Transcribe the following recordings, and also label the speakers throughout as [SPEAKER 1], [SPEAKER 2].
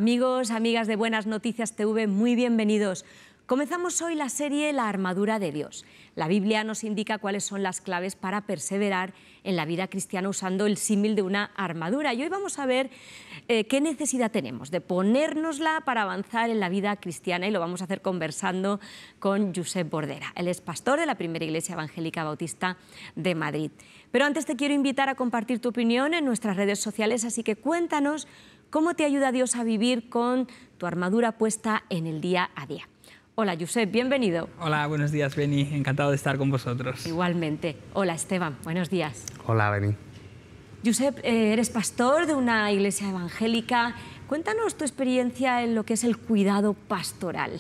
[SPEAKER 1] Amigos, amigas de Buenas Noticias TV, muy bienvenidos. Comenzamos hoy la serie La armadura de Dios. La Biblia nos indica cuáles son las claves para perseverar en la vida cristiana usando el símil de una armadura. Y hoy vamos a ver qué necesidad tenemos de ponérnosla para avanzar en la vida cristiana, y lo vamos a hacer conversando con Josep Bordera. Él es pastor de la Primera Iglesia Evangélica Bautista de Madrid. Pero antes te quiero invitar a compartir tu opinión en nuestras redes sociales, así que cuéntanos cómo te ayuda Dios a vivir con tu armadura puesta en el día a día. Hola, Josep, bienvenido.
[SPEAKER 2] Hola, buenos días, Beni. Encantado de estar con vosotros.
[SPEAKER 1] Igualmente. Hola, Esteban. Buenos días.
[SPEAKER 3] Hola, Beni.
[SPEAKER 1] Josep, eres pastor de una iglesia evangélica. Cuéntanos tu experiencia en lo que es el cuidado pastoral.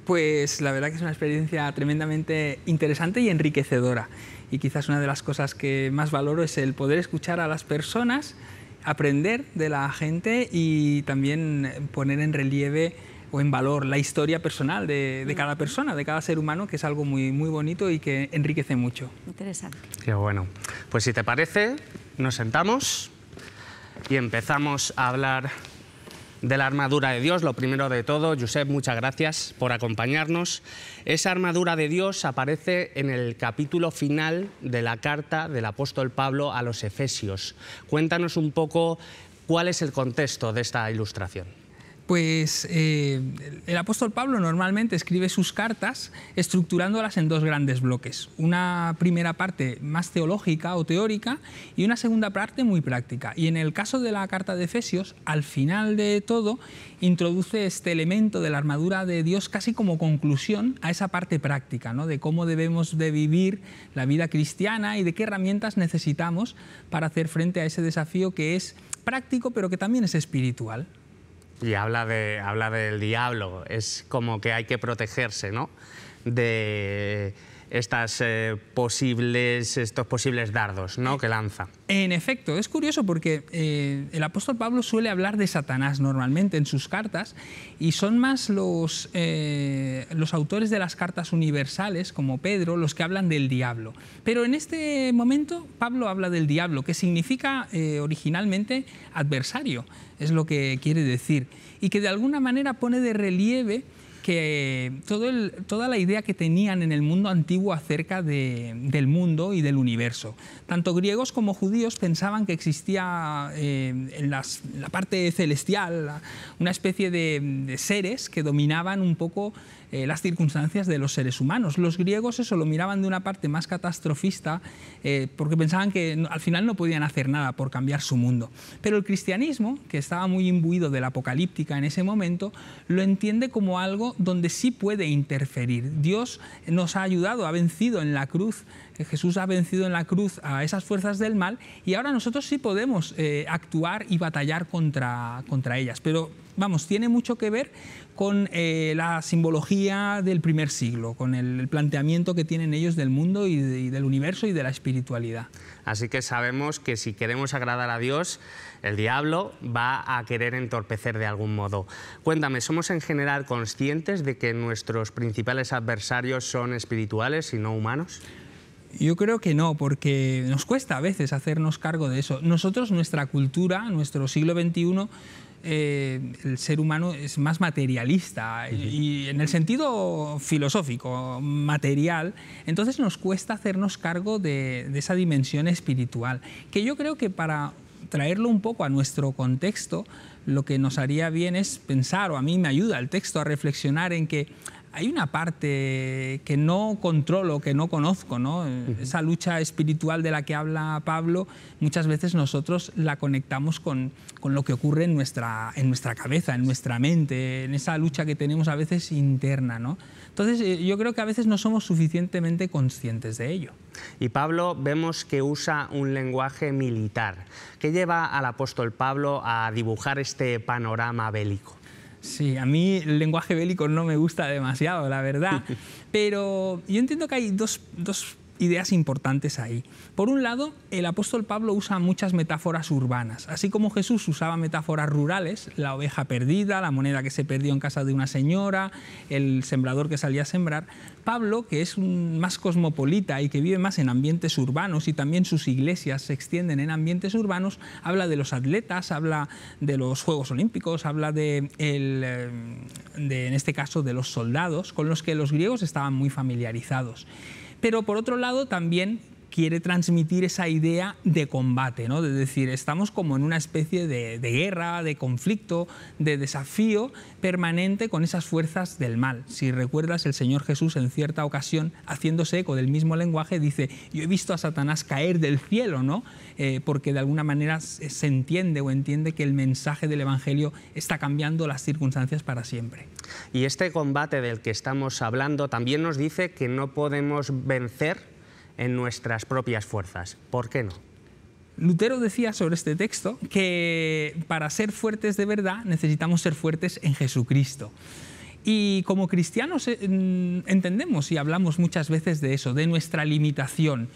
[SPEAKER 2] Pues la verdad que es una experiencia tremendamente interesante y enriquecedora. Y quizás una de las cosas que más valoro es el poder escuchar a las personas, aprender de la gente y también poner en relieve o en valor la historia personal de cada persona, de cada ser humano, que es algo muy bonito y que enriquece mucho.
[SPEAKER 1] Interesante.
[SPEAKER 3] Qué bueno. Pues si te parece, nos sentamos y empezamos a hablar de la armadura de Dios. Lo primero de todo, Josep, muchas gracias por acompañarnos. Esa armadura de Dios aparece en el capítulo final de la carta del apóstol Pablo a los Efesios. Cuéntanos un poco cuál es el contexto de esta ilustración.
[SPEAKER 2] Pues el apóstol Pablo normalmente escribe sus cartas estructurándolas en dos grandes bloques. Una primera parte más teológica o teórica y una segunda parte muy práctica. Y en el caso de la carta de Efesios, al final de todo, introduce este elemento de la armadura de Dios casi como conclusión a esa parte práctica, ¿no? De cómo debemos de vivir la vida cristiana y de qué herramientas necesitamos para hacer frente a ese desafío que es práctico pero que también es espiritual.
[SPEAKER 3] Y habla del diablo, es como que hay que protegerse, ¿no?, de estos posibles dardos, ¿no?, que lanza.
[SPEAKER 2] En efecto, es curioso porque el apóstol Pablo suele hablar de Satanás normalmente en sus cartas, y son más los autores de las cartas universales, como Pedro, los que hablan del diablo. Pero en este momento Pablo habla del diablo, que significa originalmente adversario, es lo que quiere decir, y que de alguna manera pone de relieve que toda la idea que tenían en el mundo antiguo acerca del mundo y del universo. Tanto griegos como judíos pensaban que existía en la parte celestial una especie de seres que dominaban un poco las circunstancias de los seres humanos. Los griegos eso lo miraban de una parte más catastrofista porque pensaban que al final no podían hacer nada por cambiar su mundo. Pero el cristianismo, que estaba muy imbuido de la apocalíptica en ese momento, lo entiende como algo donde sí puede interferir. Dios nos ha ayudado, ha vencido en la cruz, Jesús ha vencido en la cruz a esas fuerzas del mal, y ahora nosotros sí podemos actuar y batallar contra ellas. Pero vamos, tiene mucho que ver con la simbología del primer siglo, con el planteamiento que tienen ellos del mundo y del universo y de la espiritualidad.
[SPEAKER 3] Así que sabemos que si queremos agradar a Dios, el diablo va a querer entorpecer de algún modo. Cuéntame, ¿somos en general conscientes de que nuestros principales adversarios son espirituales y no humanos?
[SPEAKER 2] Yo creo que no, porque nos cuesta a veces hacernos cargo de eso. Nosotros, nuestra cultura, nuestro siglo XXI, el ser humano es más materialista y en el sentido filosófico, material, entonces nos cuesta hacernos cargo de esa dimensión espiritual, que yo creo que para traerlo un poco a nuestro contexto, lo que nos haría bien es pensar, o a mí me ayuda el texto a reflexionar en que hay una parte que no controlo, que no conozco, ¿no? Esa lucha espiritual de la que habla Pablo, muchas veces nosotros la conectamos con lo que ocurre en nuestra cabeza, en nuestra mente, en esa lucha que tenemos a veces interna, ¿no? Entonces yo creo que a veces no somos suficientemente conscientes de ello.
[SPEAKER 3] Y Pablo vemos que usa un lenguaje militar. ¿Qué lleva al apóstol Pablo a dibujar este panorama bélico?
[SPEAKER 2] Sí, a mí el lenguaje bélico no me gusta demasiado, la verdad, pero yo entiendo que hay dos ideas importantes ahí. Por un lado, el apóstol Pablo usa muchas metáforas urbanas. Así como Jesús usaba metáforas rurales, la oveja perdida, la moneda que se perdió en casa de una señora, el sembrador que salía a sembrar, Pablo, que es más cosmopolita y que vive más en ambientes urbanos, y también sus iglesias se extienden en ambientes urbanos, habla de los atletas, habla de los Juegos Olímpicos, habla en este caso de los soldados, con los que los griegos estaban muy familiarizados. Pero por otro lado también quiere transmitir esa idea de combate, ¿no? De decir, estamos como en una especie de guerra, de conflicto, de desafío permanente con esas fuerzas del mal. Si recuerdas, el Señor Jesús en cierta ocasión, haciéndose eco del mismo lenguaje, dice, yo he visto a Satanás caer del cielo, ¿no? Porque de alguna manera se entiende o entiende que el mensaje del Evangelio está cambiando las circunstancias para siempre.
[SPEAKER 3] Y este combate del que estamos hablando también nos dice que no podemos vencer en nuestras propias fuerzas. ¿Por qué no?
[SPEAKER 2] Lutero decía sobre este texto que para ser fuertes de verdad necesitamos ser fuertes en Jesucristo. Y como cristianos entendemos y hablamos muchas veces de eso, de nuestra limitación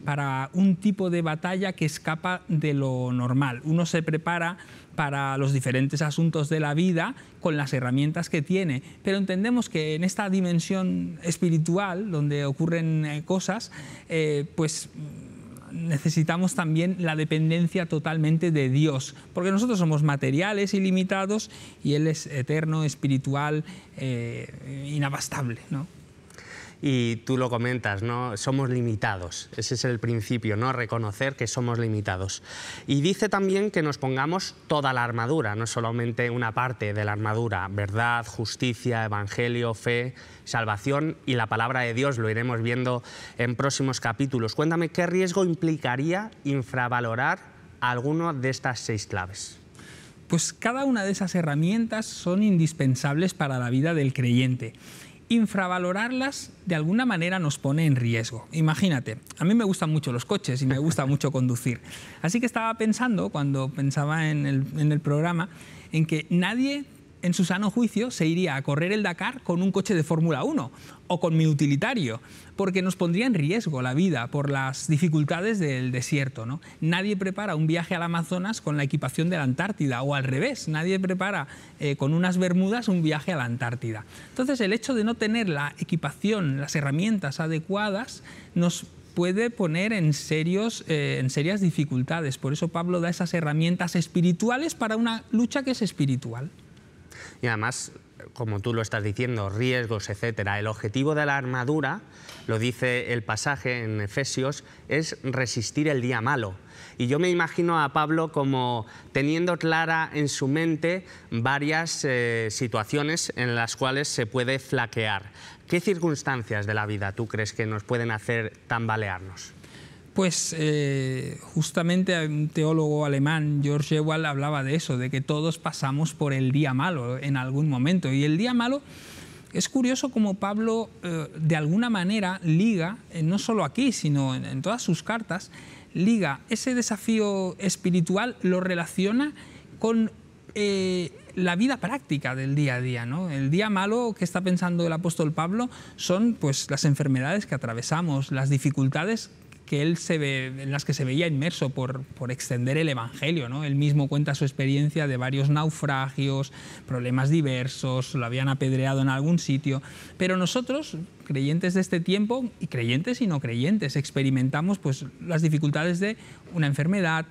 [SPEAKER 2] para un tipo de batalla que escapa de lo normal. Uno se prepara para los diferentes asuntos de la vida con las herramientas que tiene, pero entendemos que en esta dimensión espiritual, donde ocurren cosas, pues necesitamos también la dependencia totalmente de Dios, porque nosotros somos materiales y limitados y Él es eterno, espiritual, inabastable, ¿no?
[SPEAKER 3] Y tú lo comentas, ¿no? Somos limitados. Ese es el principio, ¿no? Reconocer que somos limitados. Y dice también que nos pongamos toda la armadura, no solamente una parte de la armadura. Verdad, justicia, evangelio, fe, salvación y la palabra de Dios. Lo iremos viendo en próximos capítulos. Cuéntame, ¿qué riesgo implicaría infravalorar alguno de estas 6 claves?
[SPEAKER 2] Pues cada una de esas herramientas son indispensables para la vida del creyente. Infravalorarlas de alguna manera nos pone en riesgo. Imagínate, a mí me gustan mucho los coches y me gusta mucho conducir. Así que estaba pensando, cuando pensaba en el programa, en que nadie en su sano juicio se iría a correr el Dakar con un coche de Fórmula 1 o con mi utilitario, porque nos pondría en riesgo la vida por las dificultades del desierto, ¿no? Nadie prepara un viaje al Amazonas con la equipación de la Antártida, o al revés, nadie prepara con unas bermudas un viaje a la Antártida. Entonces, el hecho de no tener la equipación, las herramientas adecuadas, nos puede poner en serias dificultades. Por eso Pablo da esas herramientas espirituales para una lucha que es espiritual.
[SPEAKER 3] Y además, como tú lo estás diciendo, riesgos, etcétera. El objetivo de la armadura, lo dice el pasaje en Efesios, es resistir el día malo. Y yo me imagino a Pablo como teniendo clara en su mente varias situaciones en las cuales se puede flaquear. ¿Qué circunstancias de la vida tú crees que nos pueden hacer tambalearnos?
[SPEAKER 2] Pues justamente un teólogo alemán, George Ewald, hablaba de eso, de que todos pasamos por el día malo en algún momento. Y el día malo, es curioso como Pablo de alguna manera liga, no solo aquí, sino en todas sus cartas, liga ese desafío espiritual, lo relaciona con la vida práctica del día a día, ¿no? El día malo que está pensando el apóstol Pablo son pues las enfermedades que atravesamos, las dificultades que él en las que se veía inmerso por extender el Evangelio, ¿no? Él mismo cuenta su experiencia de varios naufragios, problemas diversos, lo habían apedreado en algún sitio, pero nosotros, creyentes de este tiempo, y creyentes y no creyentes, experimentamos pues las dificultades de una enfermedad,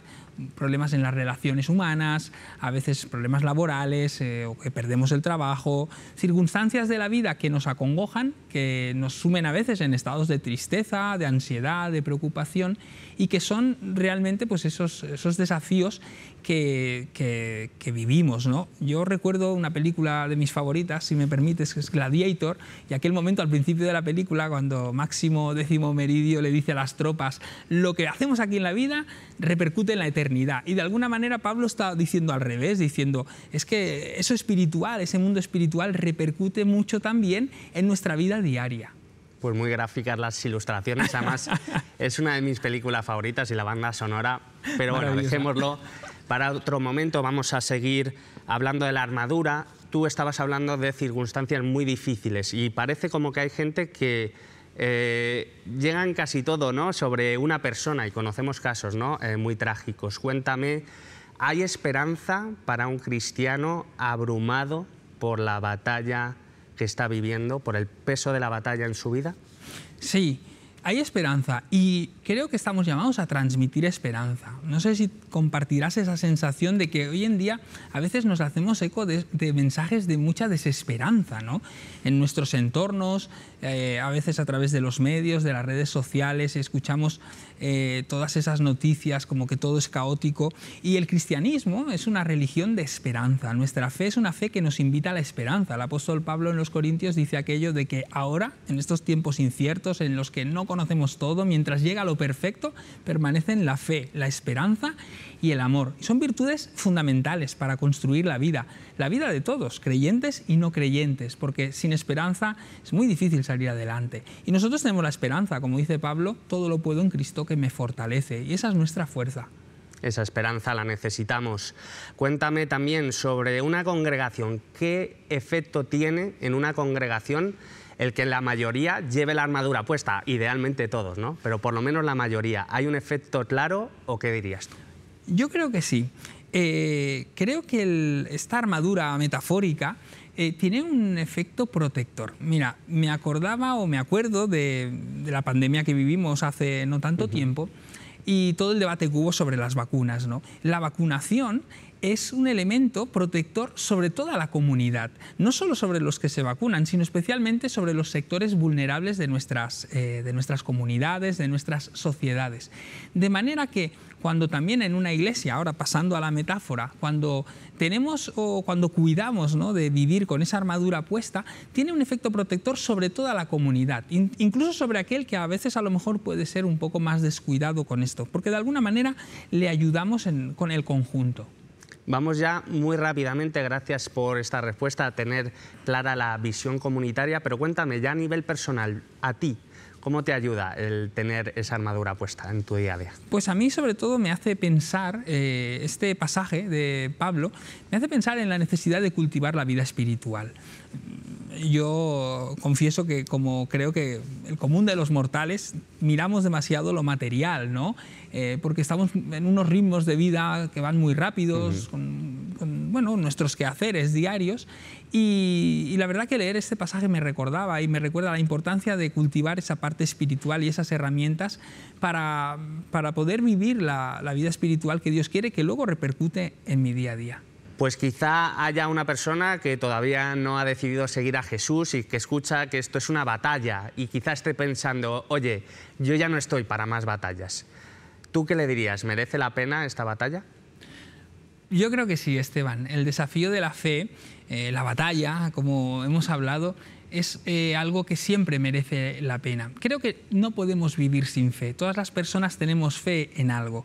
[SPEAKER 2] problemas en las relaciones humanas, a veces problemas laborales, o que perdemos el trabajo, circunstancias de la vida que nos acongojan, que nos sumen a veces en estados de tristeza, de ansiedad, de preocupación, y que son realmente pues esos desafíos que vivimos, ¿no? Yo recuerdo una película de mis favoritas, si me permites, que es Gladiator, y aquel momento al principio de la película cuando Máximo Décimo Meridio le dice a las tropas, lo que hacemos aquí en la vida repercute en la eternidad. Y de alguna manera Pablo está diciendo al revés, diciendo, es que eso espiritual, ese mundo espiritual repercute mucho también en nuestra vida diaria.
[SPEAKER 3] Pues muy gráficas las ilustraciones, además es una de mis películas favoritas y la banda sonora, pero bueno, dejémoslo para otro momento. Vamos a seguir hablando de la armadura. Tú estabas hablando de circunstancias muy difíciles y parece como que hay gente que llegan casi todo, ¿no?, sobre una persona, y conocemos casos, ¿no?, muy trágicos. Cuéntame, ¿hay esperanza para un cristiano abrumado por la batalla que está viviendo, por el peso de la batalla en su vida?
[SPEAKER 2] Sí, hay esperanza y creo que estamos llamados a transmitir esperanza. No sé si compartirás esa sensación de que hoy en día a veces nos hacemos eco de mensajes de mucha desesperanza, ¿no?, en nuestros entornos, a veces a través de los medios, de las redes sociales, escuchamos todas esas noticias como que todo es caótico, y el cristianismo es una religión de esperanza. Nuestra fe es una fe que nos invita a la esperanza. El apóstol Pablo en los Corintios dice aquello de que ahora, en estos tiempos inciertos en los que no conocemos todo, mientras llega lo perfecto, permanecen la fe, la esperanza y el amor. Y son virtudes fundamentales para construir la vida de todos, creyentes y no creyentes, porque sin esperanza es muy difícil salir adelante. Y nosotros tenemos la esperanza, como dice Pablo, todo lo puedo en Cristo que me fortalece, y esa es nuestra fuerza.
[SPEAKER 3] Esa esperanza la necesitamos. Cuéntame también sobre una congregación. ¿Qué efecto tiene en una congregación el que la mayoría lleve la armadura puesta? Idealmente todos, ¿no?, pero por lo menos la mayoría. ¿Hay un efecto claro o qué dirías tú?
[SPEAKER 2] Yo creo que sí. Creo que esta armadura metafórica tiene un efecto protector. Mira, me acuerdo de la pandemia que vivimos hace no tanto tiempo, y todo el debate que hubo sobre las vacunas, ¿no? La vacunación es un elemento protector sobre toda la comunidad, no solo sobre los que se vacunan, sino especialmente sobre los sectores vulnerables de nuestras comunidades, de nuestras sociedades. De manera que cuando también en una iglesia, ahora pasando a la metáfora, cuando tenemos o cuando cuidamos, ¿no?, de vivir con esa armadura puesta, tiene un efecto protector sobre toda la comunidad, incluso sobre aquel que a veces a lo mejor puede ser un poco más descuidado con esto, porque de alguna manera le ayudamos con el conjunto.
[SPEAKER 3] Vamos ya muy rápidamente, gracias por esta respuesta, a tener clara la visión comunitaria, pero cuéntame ya a nivel personal, a ti, ¿cómo te ayuda el tener esa armadura puesta en tu día a día?
[SPEAKER 2] Pues a mí sobre todo me hace pensar, este pasaje de Pablo, me hace pensar en la necesidad de cultivar la vida espiritual. Yo confieso que, como creo que el común de los mortales, miramos demasiado lo material, ¿no? Porque estamos en unos ritmos de vida que van muy rápidos, con nuestros quehaceres diarios, y la verdad que leer este pasaje me recordaba y me recuerda la importancia de cultivar esa parte espiritual y esas herramientas para poder vivir la vida espiritual que Dios quiere, que luego repercute en mi día a día.
[SPEAKER 3] Pues quizá haya una persona que todavía no ha decidido seguir a Jesús y que escucha que esto es una batalla y quizá esté pensando, oye, yo ya no estoy para más batallas. ¿Tú qué le dirías? ¿Merece la pena esta batalla?
[SPEAKER 2] Yo creo que sí, Esteban. El desafío de la fe, la batalla, como hemos hablado, es algo que siempre merece la pena. Creo que no podemos vivir sin fe. Todas las personas tenemos fe en algo.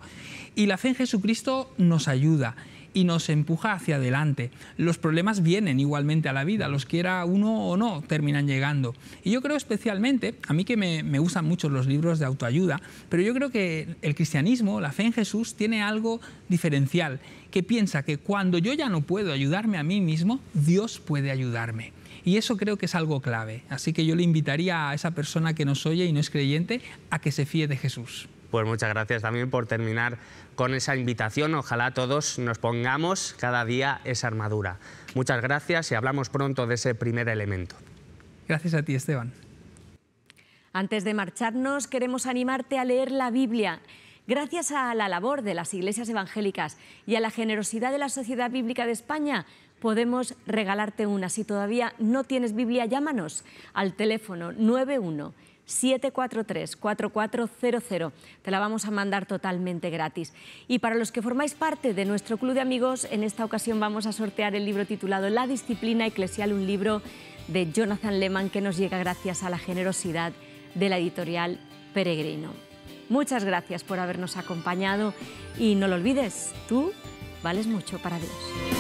[SPEAKER 2] Y la fe en Jesucristo nos ayuda y nos empuja hacia adelante. Los problemas vienen igualmente a la vida, los quiera uno o no, terminan llegando. Y yo creo especialmente, a mí que me gustan mucho los libros de autoayuda, pero yo creo que el cristianismo, la fe en Jesús, tiene algo diferencial, que piensa que cuando yo ya no puedo ayudarme a mí mismo, Dios puede ayudarme. Y eso creo que es algo clave. Así que yo le invitaría a esa persona que nos oye y no es creyente a que se fíe de Jesús.
[SPEAKER 3] Pues muchas gracias también por terminar con esa invitación. Ojalá todos nos pongamos cada día esa armadura. Muchas gracias y hablamos pronto de ese primer elemento.
[SPEAKER 2] Gracias a ti, Esteban.
[SPEAKER 1] Antes de marcharnos, queremos animarte a leer la Biblia. Gracias a la labor de las iglesias evangélicas y a la generosidad de la Sociedad Bíblica de España, podemos regalarte una. Si todavía no tienes Biblia, llámanos al teléfono 91-743-4400. Te la vamos a mandar totalmente gratis. Y para los que formáis parte de nuestro club de amigos, en esta ocasión vamos a sortear el libro titulado La disciplina eclesial, un libro de Jonathan Leeman que nos llega gracias a la generosidad de la editorial Peregrino. Muchas gracias por habernos acompañado y no lo olvides, tú vales mucho para Dios.